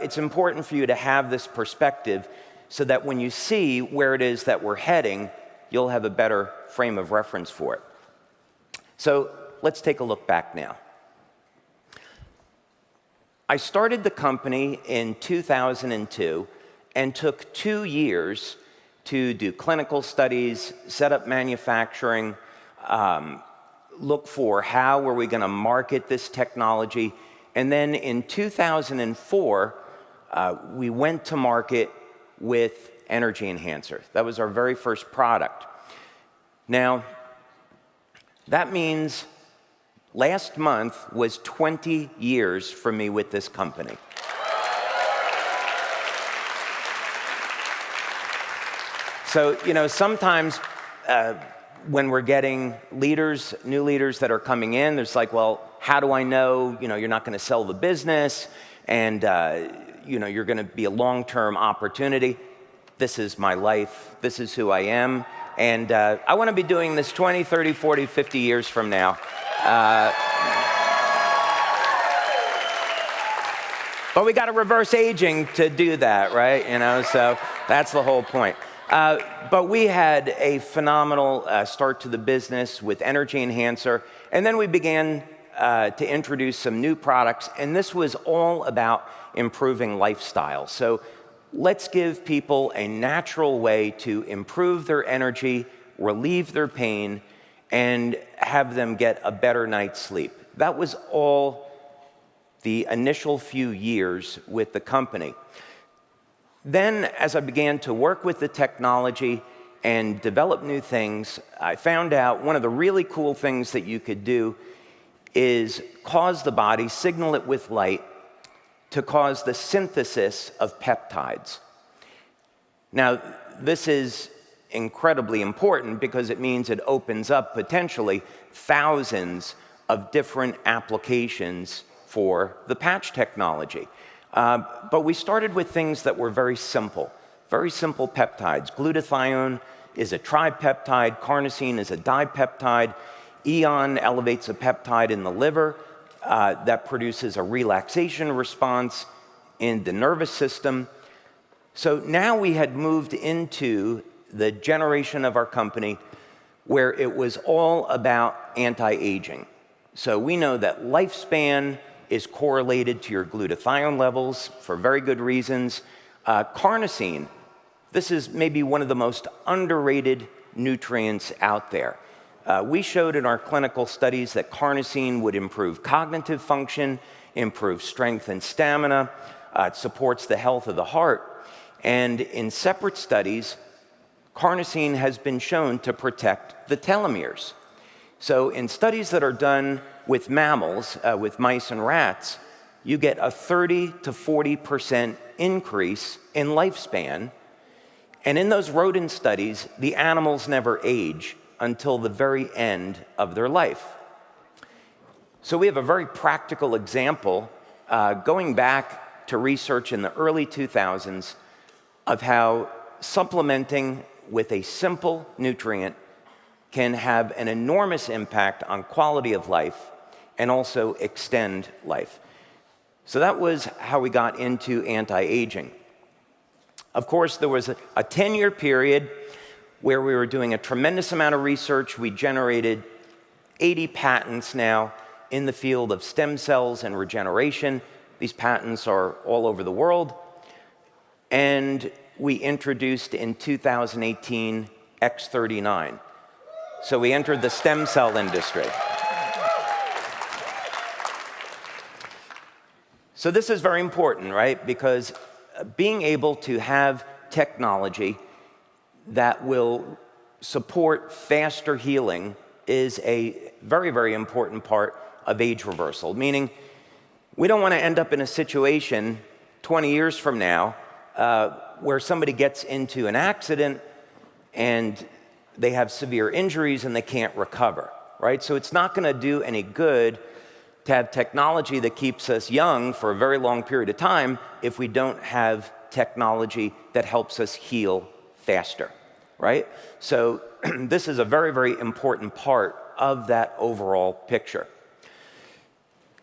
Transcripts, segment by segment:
It's important for you to have this perspective so that when you see where it is that we're heading, you'll have a better frame of reference for it. So let's take a look back now. I started the company in 2002 and took 2 years to do clinical studies, set up manufacturing, look for how were we going to market this technology. And then in 2004, we went to market with Energy Enhancer. That was our very first product. Now, that means last month was 20 years for me with this company. So, sometimes when we're getting leaders, new leaders that are coming in, there's like, well, how do I know, you're not going to sell the business and, you're going to be a long-term opportunity. This is my life. This is who I am. And I want to be doing this 20, 30, 40, 50 years from now. But we got to reverse aging to do that, right? So that's the whole point. But we had a phenomenal start to the business with Energy Enhancer. And then we began to introduce some new products. And this was all about improving lifestyle. So let's give people a natural way to improve their energy, relieve their pain, and have them get a better night's sleep. That was all the initial few years with the company. Then, as I began to work with the technology and develop new things, I found out one of the really cool things that you could do is cause the body, signal it with light, to cause the synthesis of peptides. Now, this is incredibly important because it means it opens up potentially thousands of different applications for the patch technology. But we started with things that were very simple peptides. Glutathione is a tripeptide, carnosine is a dipeptide, Eon elevates a peptide in the liver that produces a relaxation response in the nervous system. So now we had moved into the generation of our company where it was all about anti-aging. So we know that lifespan is correlated to your glutathione levels for very good reasons. Carnosine, this is maybe one of the most underrated nutrients out there. We showed in our clinical studies that carnosine would improve cognitive function, improve strength and stamina, it supports the health of the heart. And in separate studies, carnosine has been shown to protect the telomeres. So in studies that are done with mammals, with mice and rats, you get a 30 to 40% increase in lifespan. And in those rodent studies, the animals never age until the very end of their life. So we have a very practical example going back to research in the early 2000s of how supplementing with a simple nutrient can have an enormous impact on quality of life and also extend life. So that was how we got into anti-aging. Of course, there was a 10-year period where we were doing a tremendous amount of research. We generated 80 patents now in the field of stem cells and regeneration. These patents are all over the world. And we introduced in 2018 X39. So we entered the stem cell industry. So this is very important, right? Because being able to have technology that will support faster healing is a very, very important part of age reversal, meaning we don't want to end up in a situation 20 years from now where somebody gets into an accident and they have severe injuries and they can't recover, right? So it's not going to do any good to have technology that keeps us young for a very long period of time if we don't have technology that helps us heal faster, right? So this is a very, very important part of that overall picture.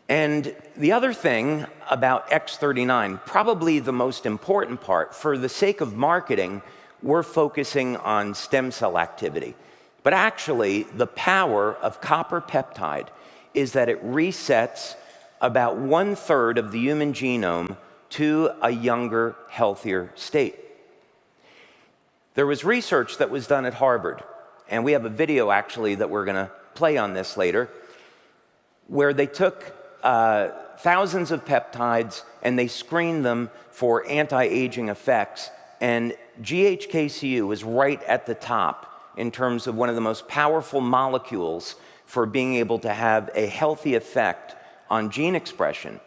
And the other thing about X39, probably the most important part, for the sake of marketing, we're focusing on stem cell activity. But actually, the power of copper peptide is that it resets about 1/3 of the human genome to a younger, healthier state. There was research that was done at Harvard, and we have a video actually that we're going to play on this later, where they took thousands of peptides and they screened them for anti-aging effects, and GHKCU was right at the top in terms of one of the most powerful molecules for being able to have a healthy effect on gene expression.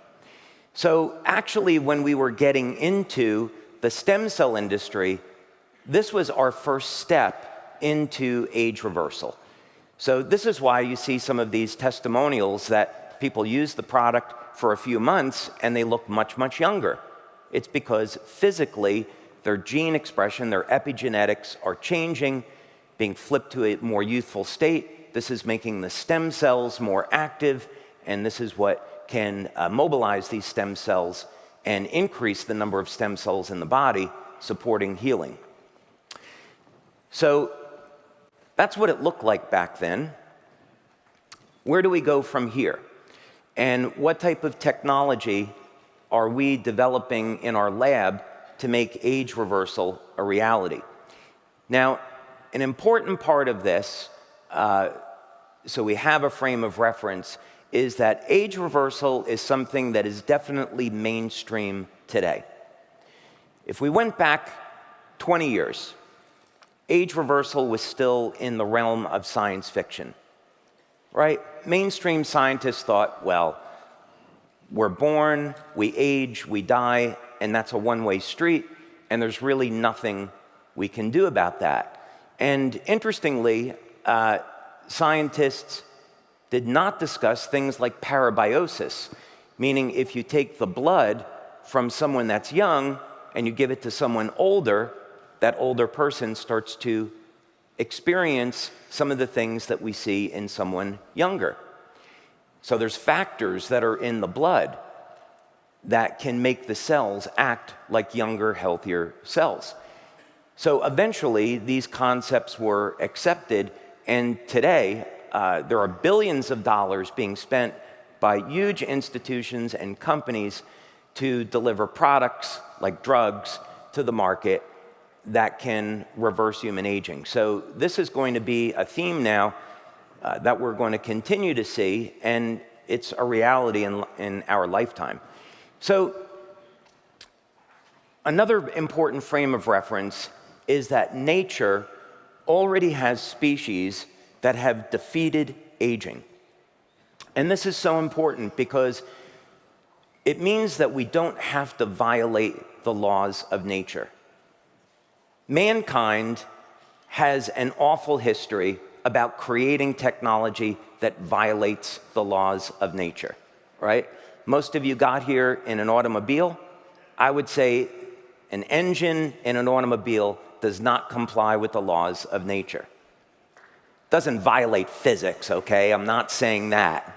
So actually, when we were getting into the stem cell industry, this was our first step into age reversal. So this is why you see some of these testimonials that people use the product for a few months and they look much, much younger. It's because physically their gene expression, their epigenetics are changing, being flipped to a more youthful state. This is making the stem cells more active, and this is what can mobilize these stem cells and increase the number of stem cells in the body, supporting healing. So that's what it looked like back then. Where do we go from here? And what type of technology are we developing in our lab to make age reversal a reality? Now, an important part of this, so we have a frame of reference, is that age reversal is something that is definitely mainstream today. If we went back 20 years, age reversal was still in the realm of science fiction, right? Mainstream scientists thought, well, we're born, we age, we die, and that's a one-way street, and there's really nothing we can do about that. And interestingly, scientists did not discuss things like parabiosis, meaning if you take the blood from someone that's young and you give it to someone older, that older person starts to experience some of the things that we see in someone younger. So there's factors that are in the blood that can make the cells act like younger, healthier cells. So eventually, these concepts were accepted, and today, there are billions of dollars being spent by huge institutions and companies to deliver products like drugs to the market that can reverse human aging. So this is going to be a theme now that we're going to continue to see, and it's a reality in our lifetime. So another important frame of reference is that nature already has species that have defeated aging. And this is so important because it means that we don't have to violate the laws of nature. Mankind has an awful history about creating technology that violates the laws of nature, right? Most of you got here in an automobile. I would say an engine in an automobile does not comply with the laws of nature. Doesn't violate physics, okay? I'm not saying that.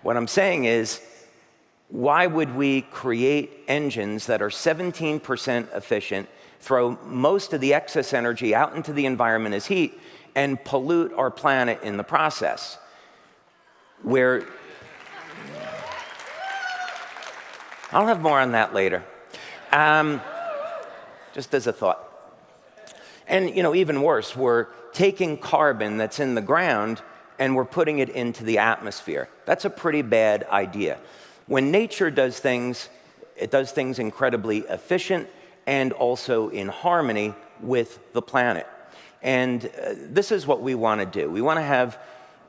What I'm saying is, why would we create engines that are 17% efficient, throw most of the excess energy out into the environment as heat, and pollute our planet in the process? I'll have more on that later. Just as a thought. And, even worse, we're taking carbon that's in the ground and we're putting it into the atmosphere. That's a pretty bad idea. When nature does things, it does things incredibly efficient and also in harmony with the planet. And this is what we want to do. We want to have,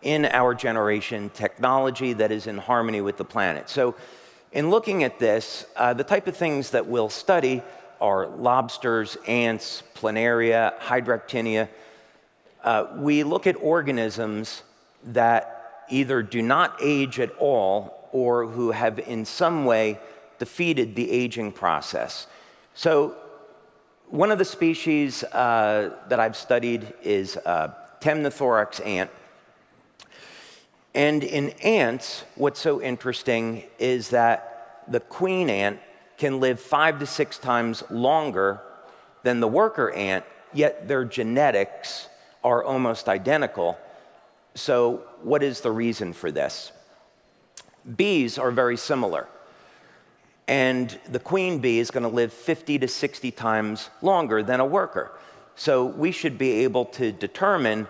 in our generation, technology that is in harmony with the planet. So in looking at this, the type of things that we'll study are lobsters, ants, planaria, hydractinia. We look at organisms that either do not age at all or who have in some way defeated the aging process. So one of the species that I've studied is temnothorax ant. And in ants, what's so interesting is that the queen ant can live 5 to 6 times longer than the worker ant, yet their genetics are almost identical. So what is the reason for this? Bees are very similar. And the queen bee is going to live 50 to 60 times longer than a worker. So we should be able to determine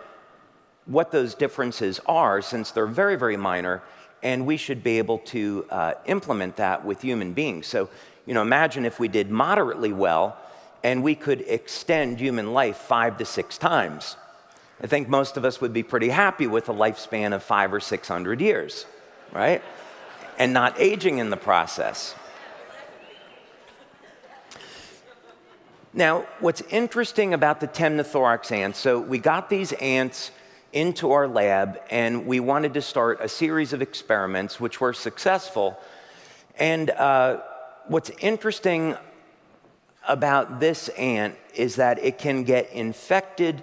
what those differences are, since they're very, very minor, and we should be able to implement that with human beings. So, imagine if we did moderately well, and we could extend human life 5 to 6 times. I think most of us would be pretty happy with a lifespan of 500 or 600 years, right? And not aging in the process. Now, what's interesting about the temnothorax ants, so we got these ants into our lab, and we wanted to start a series of experiments which were successful. And what's interesting about this ant is that it can get infected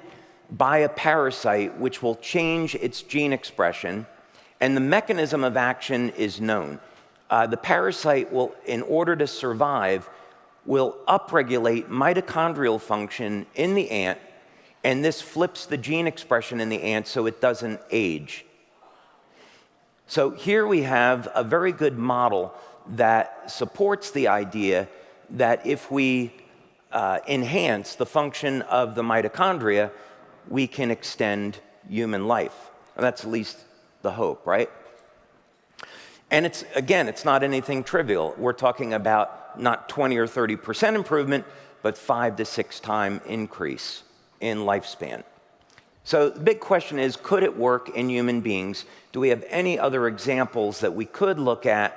by a parasite which will change its gene expression, and the mechanism of action is known. The parasite will, in order to survive, will upregulate mitochondrial function in the ant, and this flips the gene expression in the ant so it doesn't age. So here we have a very good model that supports the idea that if we enhance the function of the mitochondria, we can extend human life. And that's at least the hope, right? And it's not anything trivial. We're talking about not 20 or 30% improvement, but 5 to 6 time increase in lifespan. So the big question is, could it work in human beings? Do we have any other examples that we could look at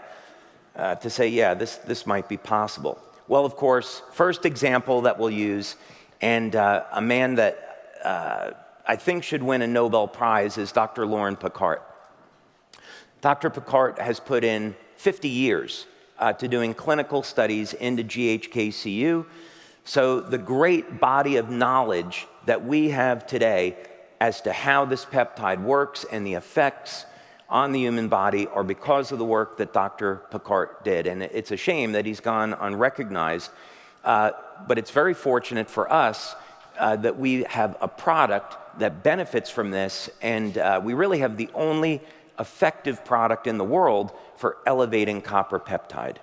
to say, yeah, this might be possible? Well, of course, first example that we'll use, and a man that I think should win a Nobel Prize, is Dr. Lauren Picard. Dr. Picard has put in 50 years to doing clinical studies into GHKCU. So the great body of knowledge that we have today as to how this peptide works and the effects on the human body are because of the work that Dr. Picard did. And it's a shame that he's gone unrecognized, but it's very fortunate for us that we have a product that benefits from this, and we really have the only effective product in the world for elevating copper peptide.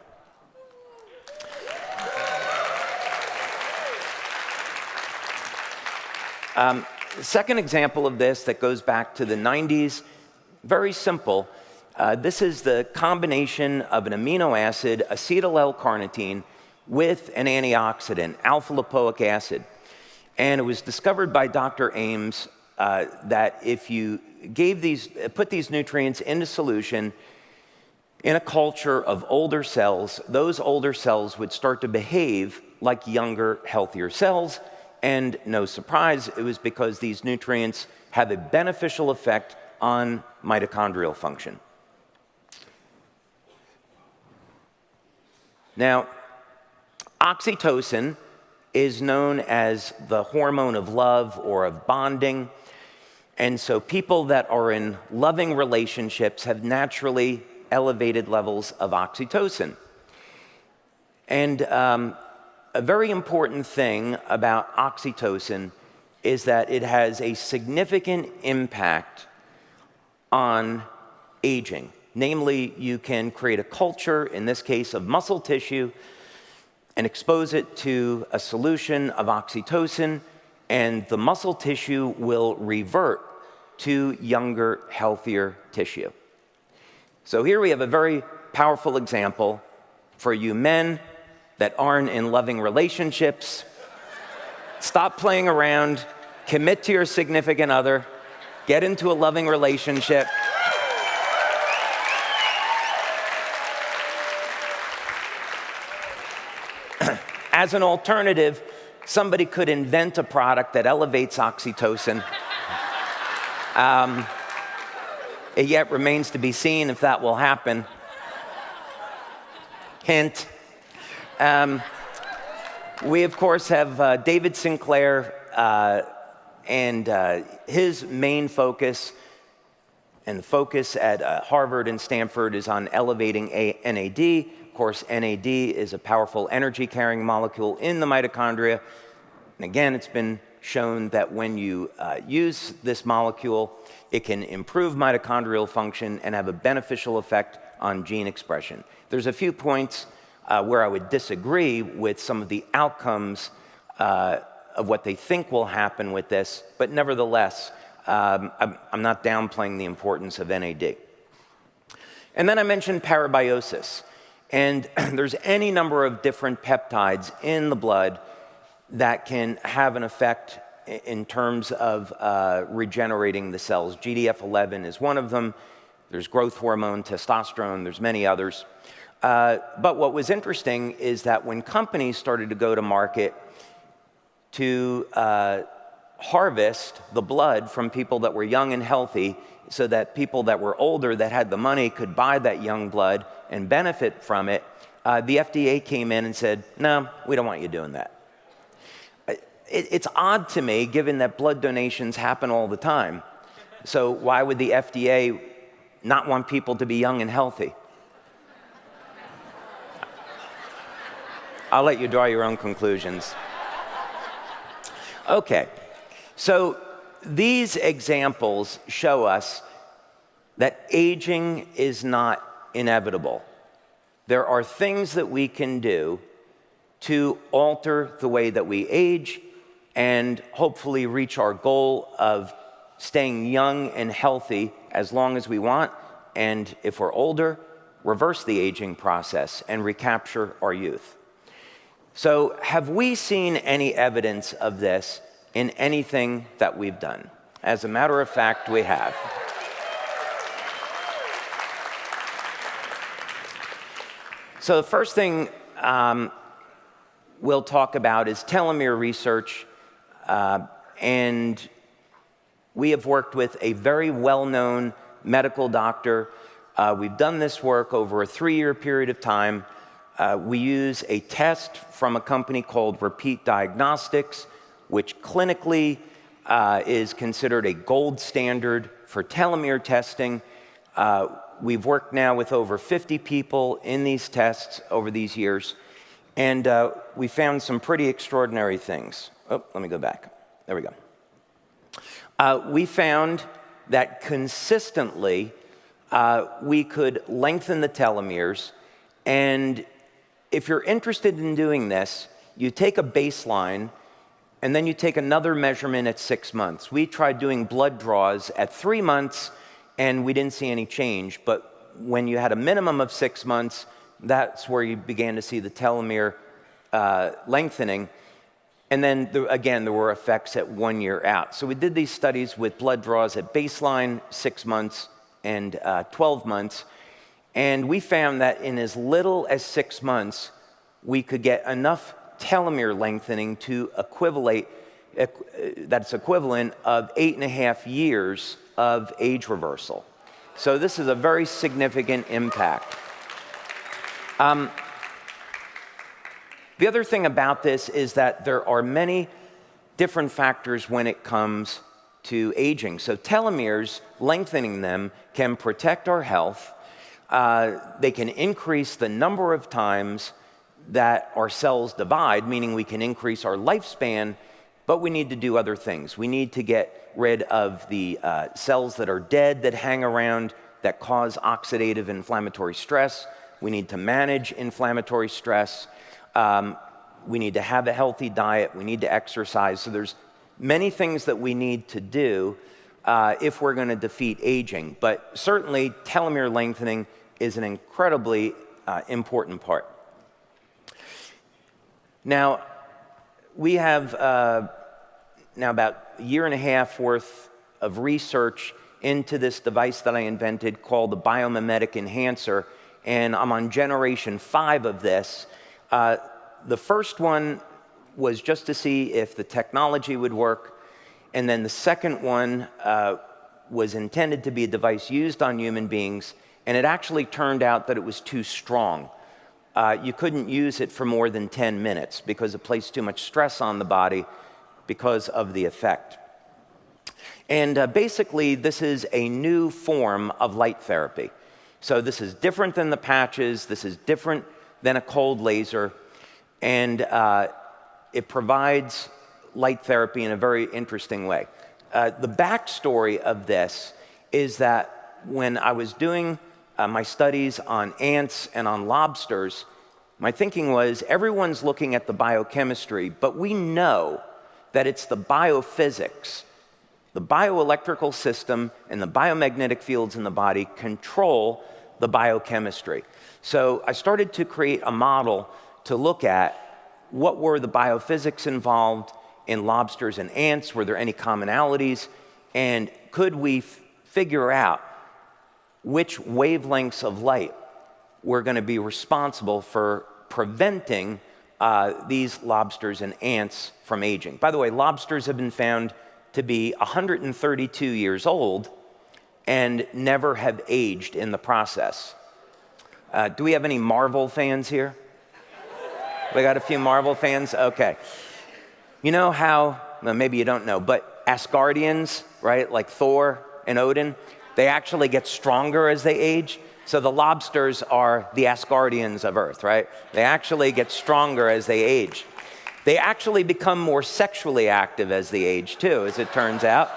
Second example of this that goes back to the 90s, very simple. This is the combination of an amino acid, acetyl L-carnitine, with an antioxidant, alpha-lipoic acid. And it was discovered by Dr. Ames that if you put these nutrients into solution in a culture of older cells, those older cells would start to behave like younger, healthier cells. And no surprise, it was because these nutrients have a beneficial effect on mitochondrial function. Now, oxytocin is known as the hormone of love or of bonding. And so people that are in loving relationships have naturally elevated levels of oxytocin. And a very important thing about oxytocin is that it has a significant impact on aging. Namely, you can create a culture, in this case of muscle tissue, and expose it to a solution of oxytocin, and the muscle tissue will revert to younger, healthier tissue. So here we have a very powerful example for you men that aren't in loving relationships. Stop playing around, commit to your significant other, get into a loving relationship. As an alternative, somebody could invent a product that elevates oxytocin. It yet remains to be seen if that will happen. Hint. We, of course, have David Sinclair, and his main focus And the focus at Harvard and Stanford is on elevating NAD. Of course, NAD is a powerful energy-carrying molecule in the mitochondria. And again, it's been shown that when you use this molecule, it can improve mitochondrial function and have a beneficial effect on gene expression. There's a few points where I would disagree with some of the outcomes of what they think will happen with this, but nevertheless, I'm not downplaying the importance of NAD. And then I mentioned parabiosis. And there's any number of different peptides in the blood that can have an effect in terms of regenerating the cells. GDF11 is one of them. There's growth hormone, testosterone, there's many others. But what was interesting is that when companies started to go to market to harvest the blood from people that were young and healthy so that people that were older that had the money could buy that young blood and benefit from it, the FDA came in and said, no, we don't want you doing that. It's odd to me, given that blood donations happen all the time. So why would the FDA not want people to be young and healthy? I'll let you draw your own conclusions. Okay, so these examples show us that aging is not inevitable. There are things that we can do to alter the way that we age and hopefully reach our goal of staying young and healthy as long as we want, and if we're older, reverse the aging process and recapture our youth. So have we seen any evidence of this in anything that we've done? As a matter of fact, we have. So the first thing we'll talk about is telomere research, and we have worked with a very well-known medical doctor. We've done this work over a 3-year period of time. We use a test from a company called Repeat Diagnostics, which clinically is considered a gold standard for telomere testing. We've worked now with over 50 people in these tests over these years, and we found some pretty extraordinary things. Oh, let me go back. There we go. We found that consistently we could lengthen the telomeres, and if you're interested in doing this, you take a baseline and then you take another measurement at 6 months. We tried doing blood draws at 3 months and we didn't see any change, but when you had a minimum of 6 months, that's where you began to see the telomere lengthening. And then again, there were effects at 1 year out. So we did these studies with blood draws at baseline, 6 months, and 12 months. And we found that in as little as 6 months, we could get enough telomere lengthening to that's equivalent of 8.5 years of age reversal. So this is a very significant impact. The other thing about this is that there are many different factors when it comes to aging. So telomeres, lengthening them, can protect our health. They can increase the number of times that our cells divide, meaning we can increase our lifespan, but we need to do other things. We need to get rid of the cells that are dead that hang around that cause oxidative inflammatory stress. We need to manage inflammatory stress. We need to have a healthy diet. We need to exercise. So there's many things that we need to do if we're going to defeat aging. But certainly, telomere lengthening is an incredibly important part. Now, we have now about a year and a half worth of research into this device that I invented called the biomimetic enhancer, and I'm on generation 5 of this. The first one was just to see if the technology would work, and then the second one was intended to be a device used on human beings, and it actually turned out that it was too strong. You couldn't use it for more than 10 minutes because it placed too much stress on the body because of the effect. And basically, this is a new form of light therapy. So this is different than the patches. This is different than a cold laser. And it provides light therapy in a very interesting way. The backstory of this is that when I was doing my studies on ants and on lobsters, my thinking was everyone's looking at the biochemistry, but we know that it's the biophysics, the bioelectrical system and the biomagnetic fields in the body control the biochemistry. So I started to create a model to look at what were the biophysics involved in lobsters and ants, were there any commonalities, and could we figure out which wavelengths of light were going to be responsible for preventing these lobsters and ants from aging. By the way, lobsters have been found to be 132 years old and never have aged in the process. Do we have any Marvel fans here? We got a few Marvel fans? Okay. You know how, well, maybe you don't know, but Asgardians, right, like Thor and Odin, they actually get stronger as they age. So the lobsters are the Asgardians of Earth, right? They actually get stronger as they age. They actually become more sexually active as they age too, as it turns out.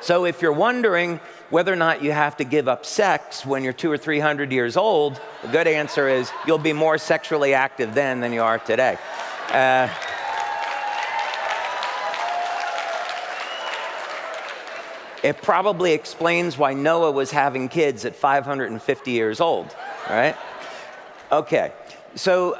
So if you're wondering whether or not you have to give up sex when you're 200 or 300 years old, the good answer is you'll be more sexually active then than you are today. It probably explains why Noah was having kids at 550 years old, right? Okay, so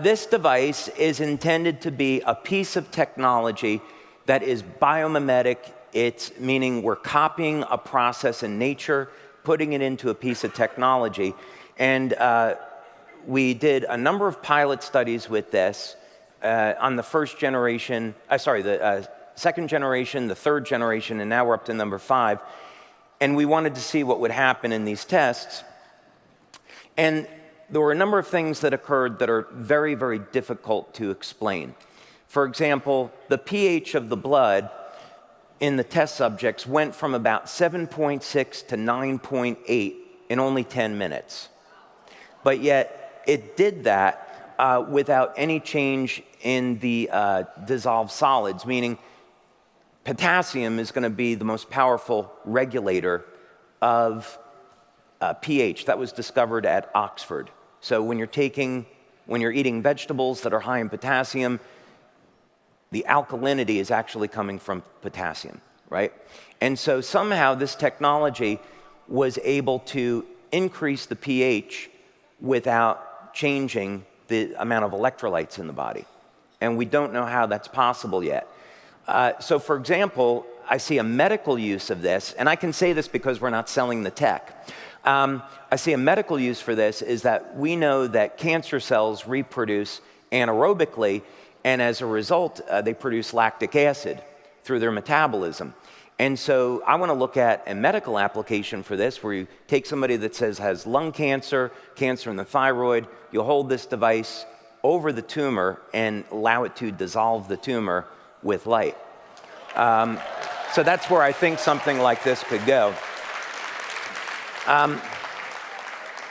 this device is intended to be a piece of technology that is biomimetic. It's meaning we're copying a process in nature, putting it into a piece of technology. And we did a number of pilot studies with this on the first generation, the second generation, the third generation, and now we're up to number 5. And we wanted to see what would happen in these tests. And there were a number of things that occurred that are very, very difficult to explain. For example, the pH of the blood in the test subjects went from about 7.6 to 9.8 in only 10 minutes. But yet it did that without any change in the dissolved solids, meaning potassium is going to be the most powerful regulator of pH. That was discovered at Oxford. So when you're eating vegetables that are high in potassium, the alkalinity is actually coming from potassium, right? And so somehow this technology was able to increase the pH without changing the amount of electrolytes in the body. And we don't know how that's possible yet. So for example, I see a medical use of this, and I can say this because we're not selling the tech. I see a medical use for this is that we know that cancer cells reproduce anaerobically, and as a result, they produce lactic acid through their metabolism. And so I want to look at a medical application for this where you take somebody that has lung cancer, cancer in the thyroid, you hold this device over the tumor and allow it to dissolve the tumor with light. So that's where I think something like this could go.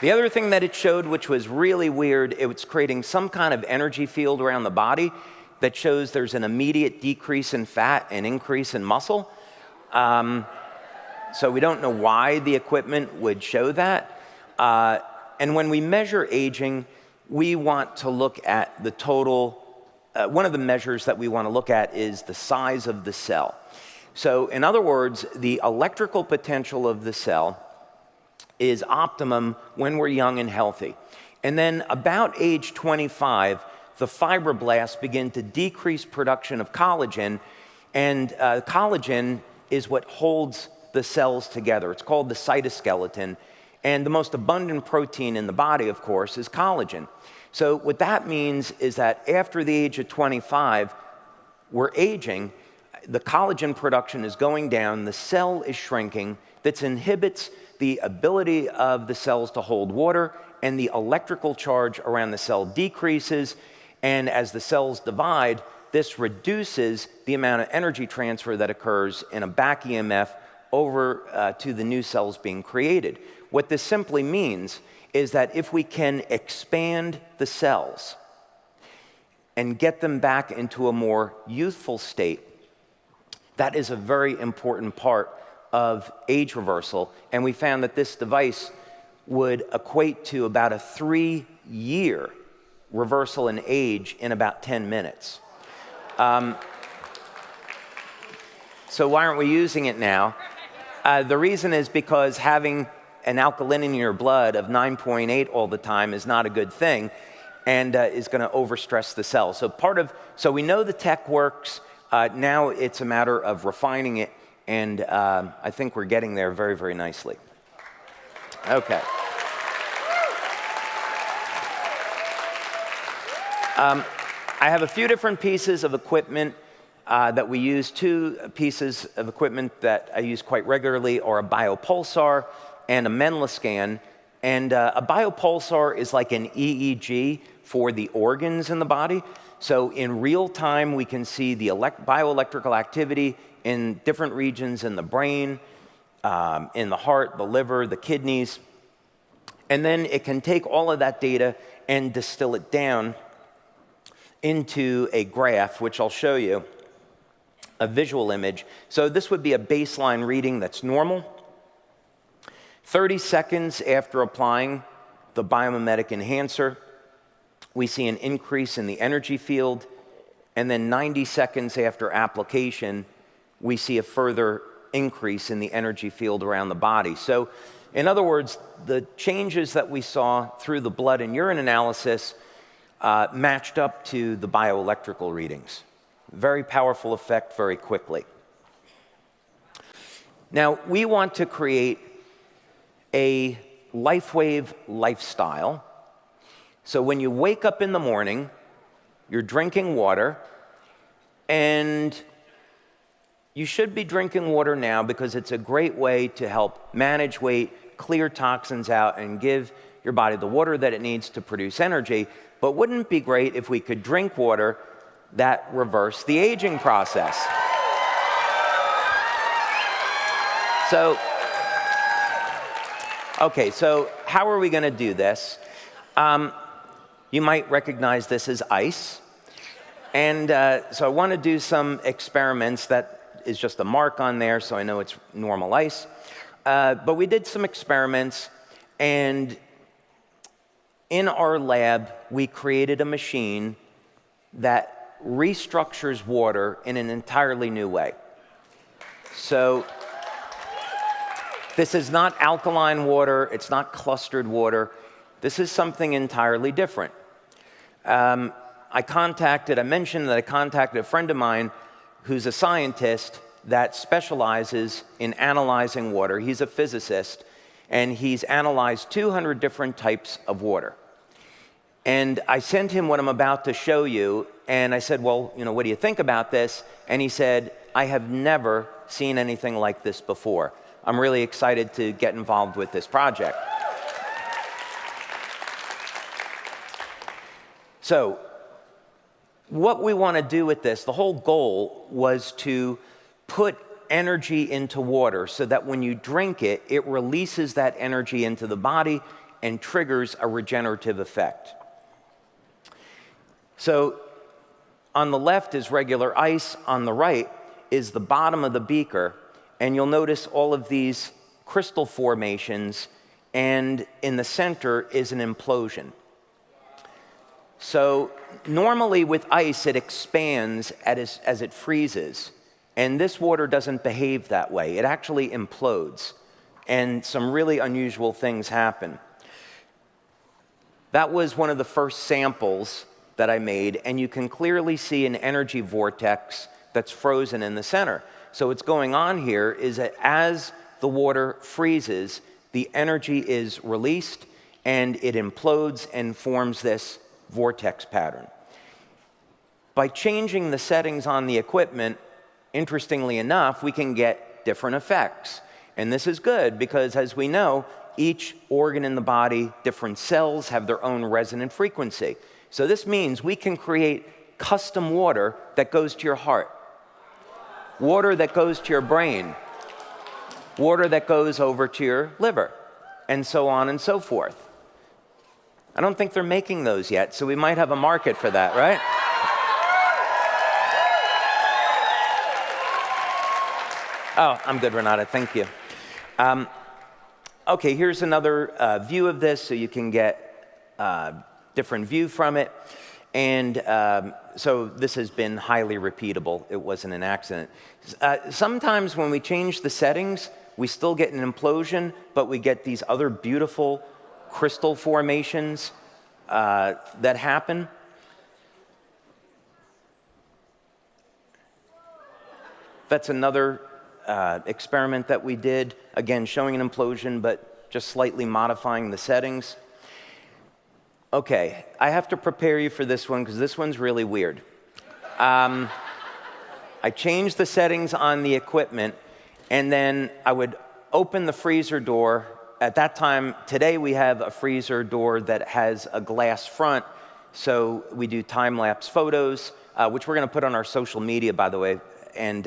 The other thing that it showed, which was really weird, it was creating some kind of energy field around the body that shows there's an immediate decrease in fat and increase in muscle. So we don't know why the equipment would show that. And when we measure aging, we want to look at the total. One of the measures that we want to look at is the size of the cell. So in other words, the electrical potential of the cell is optimum when we're young and healthy. And then about age 25, the fibroblasts begin to decrease production of collagen, and collagen is what holds the cells together. It's called the cytoskeleton, and the most abundant protein in the body, of course, is collagen. So what that means is that after the age of 25, we're aging, the collagen production is going down, the cell is shrinking, that inhibits the ability of the cells to hold water, and the electrical charge around the cell decreases, and as the cells divide, this reduces the amount of energy transfer that occurs in a back EMF over to the new cells being created. What this simply means is that if we can expand the cells and get them back into a more youthful state, that is a very important part of age reversal. And we found that this device would equate to about a 3-year reversal in age in about 10 minutes. So why aren't we using it now? The reason is because having an alkalinity in your blood of 9.8 all the time is not a good thing, and is going to overstress the cells. So we know the tech works. Now it's a matter of refining it, and I think we're getting there very, very nicely. Okay. I have a few different pieces of equipment that we use. 2 pieces of equipment that I use quite regularly are a biopulsar and a Menla scan. And a biopulsar is like an EEG for the organs in the body. So in real time, we can see the bioelectrical activity in different regions in the brain, in the heart, the liver, the kidneys. And then it can take all of that data and distill it down into a graph, which I'll show you, a visual image. So this would be a baseline reading that's normal. 30 seconds after applying the biomimetic enhancer, we see an increase in the energy field, and then 90 seconds after application, we see a further increase in the energy field around the body. So, in other words, the changes that we saw through the blood and urine analysis matched up to the bioelectrical readings. Very powerful effect very quickly. Now, we want to create a LIFEWAVE lifestyle. So when you wake up in the morning, you're drinking water, and you should be drinking water now because it's a great way to help manage weight, clear toxins out, and give your body the water that it needs to produce energy. But wouldn't it be great if we could drink water that reversed the aging process? So how are we going to do this? You might recognize this as ice. And so I want to do some experiments. That is just a mark on there, so I know it's normal ice. But we did some experiments, and in our lab, we created a machine that restructures water in an entirely new way. So this is not alkaline water, it's not clustered water. This is something entirely different. I mentioned that I contacted a friend of mine who's a scientist that specializes in analyzing water. He's a physicist, and he's analyzed 200 different types of water. And I sent him what I'm about to show you, and I said, well, what do you think about this? And he said, I have never seen anything like this before. I'm really excited to get involved with this project. So, what we want to do with this, the whole goal was to put energy into water so that when you drink it, it releases that energy into the body and triggers a regenerative effect. So, on the left is regular ice, on the right is the bottom of the beaker, and you'll notice all of these crystal formations, and in the center is an implosion. So normally with ice, it expands as it freezes, and this water doesn't behave that way. It actually implodes, and some really unusual things happen. That was one of the first samples that I made, and you can clearly see an energy vortex that's frozen in the center. So what's going on here is that as the water freezes, the energy is released, and it implodes and forms this vortex pattern. By changing the settings on the equipment, interestingly enough, we can get different effects. And this is good because, as we know, each organ in the body, different cells have their own resonant frequency. So this means we can create custom water that goes to your heart, water that goes to your brain, water that goes over to your liver, and so on and so forth. I don't think they're making those yet, so we might have a market for that, right? Oh, I'm good, Renata, thank you. Okay, here's another view of this so you can get a different view from it. And so this has been highly repeatable. It wasn't an accident. Sometimes when we change the settings, we still get an implosion, but we get these other beautiful crystal formations that happen. That's another experiment that we did, again, showing an implosion, but just slightly modifying the settings. Okay, I have to prepare you for this one because this one's really weird. I changed the settings on the equipment, and then I would open the freezer door. At that time, today we have a freezer door that has a glass front, so we do time-lapse photos, which we're going to put on our social media, by the way, and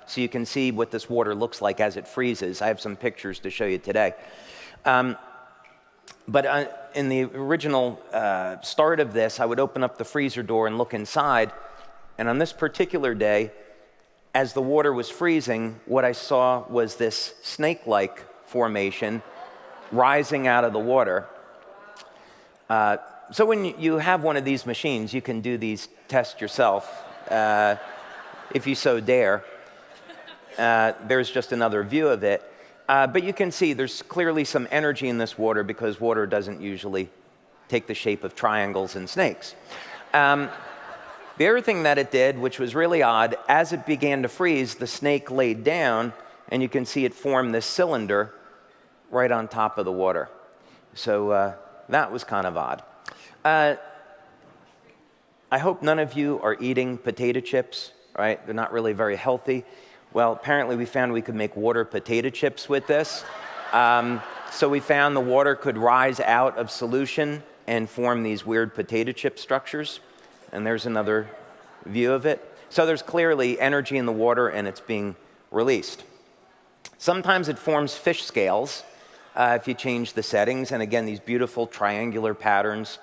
so you can see what this water looks like as it freezes. I have some pictures to show you today. But in the original start of this, I would open up the freezer door and look inside, and on this particular day, as the water was freezing, what I saw was this snake-like formation rising out of the water. So when you have one of these machines, you can do these tests yourself, if you so dare. There's just another view of it. But you can see there's clearly some energy in this water because water doesn't usually take the shape of triangles and snakes. The other thing that it did, which was really odd, as it began to freeze, the snake laid down, and you can see it formed this cylinder right on top of the water. So that was kind of odd. I hope none of you are eating potato chips, right? They're not really very healthy. Well, apparently we found we could make water potato chips with this. So we found the water could rise out of solution and form these weird potato chip structures. And there's another view of it. So there's clearly energy in the water and it's being released. Sometimes it forms fish scales if you change the settings. And again, these beautiful triangular patterns.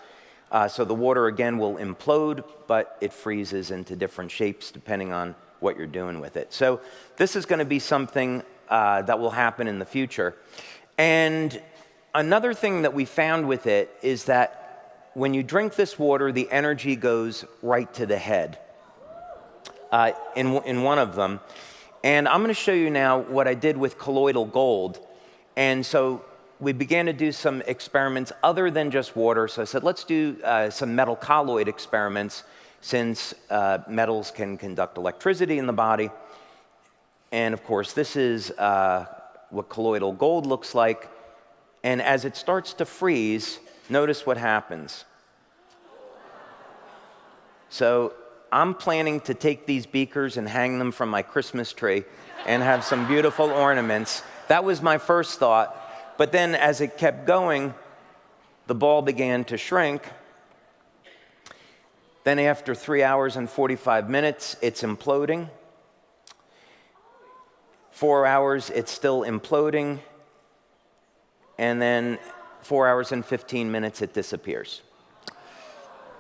So the water again will implode, but it freezes into different shapes depending on what you're doing with it. So this is going to be something that will happen in the future. And another thing that we found with it is that when you drink this water, the energy goes right to the head in one of them. And I'm going to show you now what I did with colloidal gold. And so we began to do some experiments other than just water. So I said, let's do some metal colloid experiments since metals can conduct electricity in the body. And of course, this is what colloidal gold looks like. And as it starts to freeze, notice what happens. So I'm planning to take these beakers and hang them from my Christmas tree and have some beautiful ornaments. That was my first thought. But then as it kept going, the ball began to shrink. Then after 3 hours and 45 minutes, it's imploding. 4 hours, it's still imploding. And then 4 hours and 15 minutes, it disappears.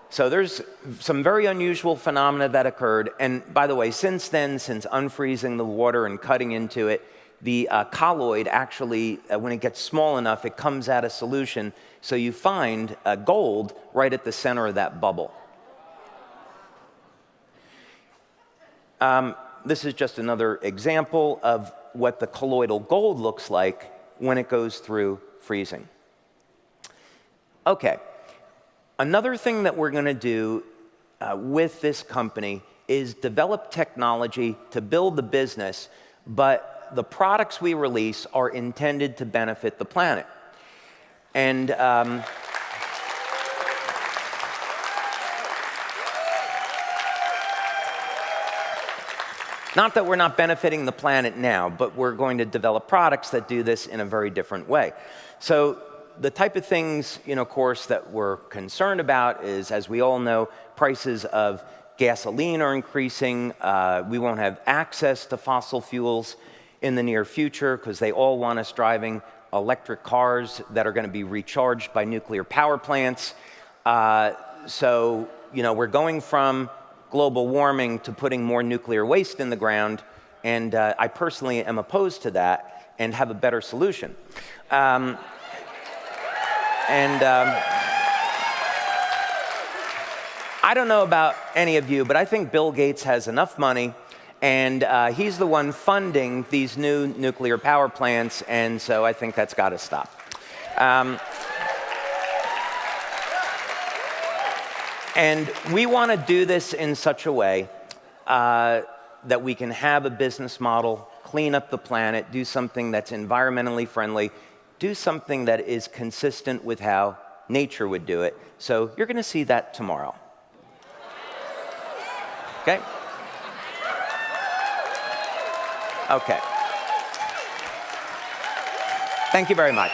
So there's some very unusual phenomena that occurred. And by the way, since then, since unfreezing the water and cutting into it, the colloid actually, when it gets small enough, it comes out of solution. So you find gold right at the center of that bubble. This is just another example of what the colloidal gold looks like when it goes through freezing. Okay, another thing that we're going to do with this company is develop technology to build the business, but the products we release are intended to benefit the planet. And not that we're not benefiting the planet now, but we're going to develop products that do this in a very different way. So the type of things, of course, that we're concerned about is, as we all know, prices of gasoline are increasing. We won't have access to fossil fuels in the near future because they all want us driving electric cars that are going to be recharged by nuclear power plants. So, we're going from global warming to putting more nuclear waste in the ground, and I personally am opposed to that and have a better solution. I don't know about any of you, but I think Bill Gates has enough money, and he's the one funding these new nuclear power plants, and so I think that's got to stop. And we want to do this in such a way that we can have a business model, clean up the planet, do something that's environmentally friendly, do something that is consistent with how nature would do it. So you're going to see that tomorrow. Okay? Okay. Thank you very much.